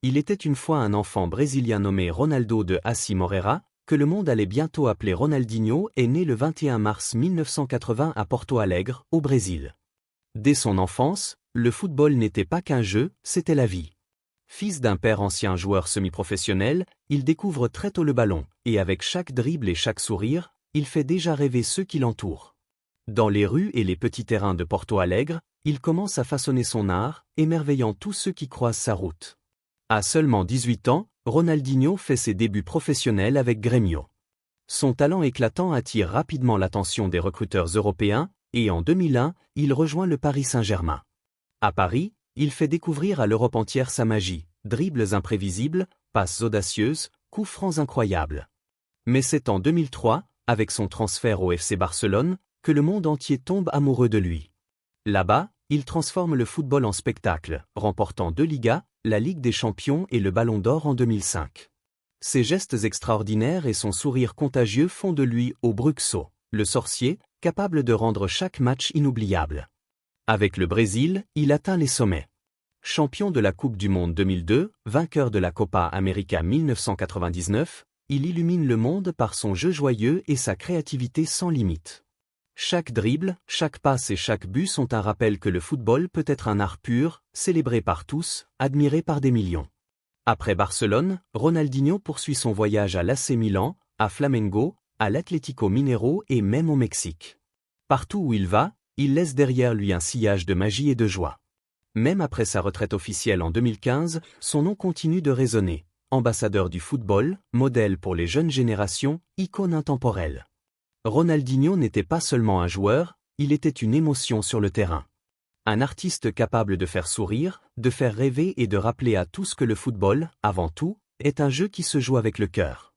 Il était une fois un enfant brésilien nommé Ronaldo de Assis Moreira, que le monde allait bientôt appeler Ronaldinho, est né le 21 mars 1980 à Porto Alegre, au Brésil. Dès son enfance, le football n'était pas qu'un jeu, c'était la vie. Fils d'un père ancien joueur semi-professionnel, il découvre très tôt le ballon, et avec chaque dribble et chaque sourire, il fait déjà rêver ceux qui l'entourent. Dans les rues et les petits terrains de Porto Alegre, il commence à façonner son art, émerveillant tous ceux qui croisent sa route. À seulement 18 ans, Ronaldinho fait ses débuts professionnels avec Grêmio. Son talent éclatant attire rapidement l'attention des recruteurs européens, et en 2001, il rejoint le Paris Saint-Germain. À Paris, il fait découvrir à l'Europe entière sa magie, dribbles imprévisibles, passes audacieuses, coups francs incroyables. Mais c'est en 2003, avec son transfert au FC Barcelone, que le monde entier tombe amoureux de lui. Là-bas, il transforme le football en spectacle, remportant 2 Ligas, la Ligue des Champions et le Ballon d'Or en 2005. Ses gestes extraordinaires et son sourire contagieux font de lui au Bruxo, le sorcier, capable de rendre chaque match inoubliable. Avec le Brésil, il atteint les sommets. Champion de la Coupe du Monde 2002, vainqueur de la Copa América 1999, il illumine le monde par son jeu joyeux et sa créativité sans limite. Chaque dribble, chaque passe et chaque but sont un rappel que le football peut être un art pur, célébré par tous, admiré par des millions. Après Barcelone, Ronaldinho poursuit son voyage à l'AC Milan, à Flamengo, à l'Atlético Mineiro et même au Mexique. Partout où il va, il laisse derrière lui un sillage de magie et de joie. Même après sa retraite officielle en 2015, son nom continue de résonner. Ambassadeur du football, modèle pour les jeunes générations, icône intemporelle. Ronaldinho n'était pas seulement un joueur, il était une émotion sur le terrain. Un artiste capable de faire sourire, de faire rêver et de rappeler à tous que le football, avant tout, est un jeu qui se joue avec le cœur.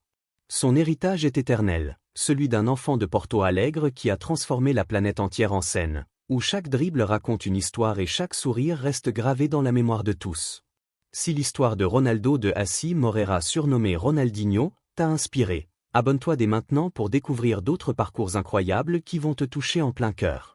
Son héritage est éternel, celui d'un enfant de Porto Alegre qui a transformé la planète entière en scène, où chaque dribble raconte une histoire et chaque sourire reste gravé dans la mémoire de tous. Si l'histoire de Ronaldo de Assis Moreira surnommé Ronaldinho t'a inspiré, abonne-toi dès maintenant pour découvrir d'autres parcours incroyables qui vont te toucher en plein cœur.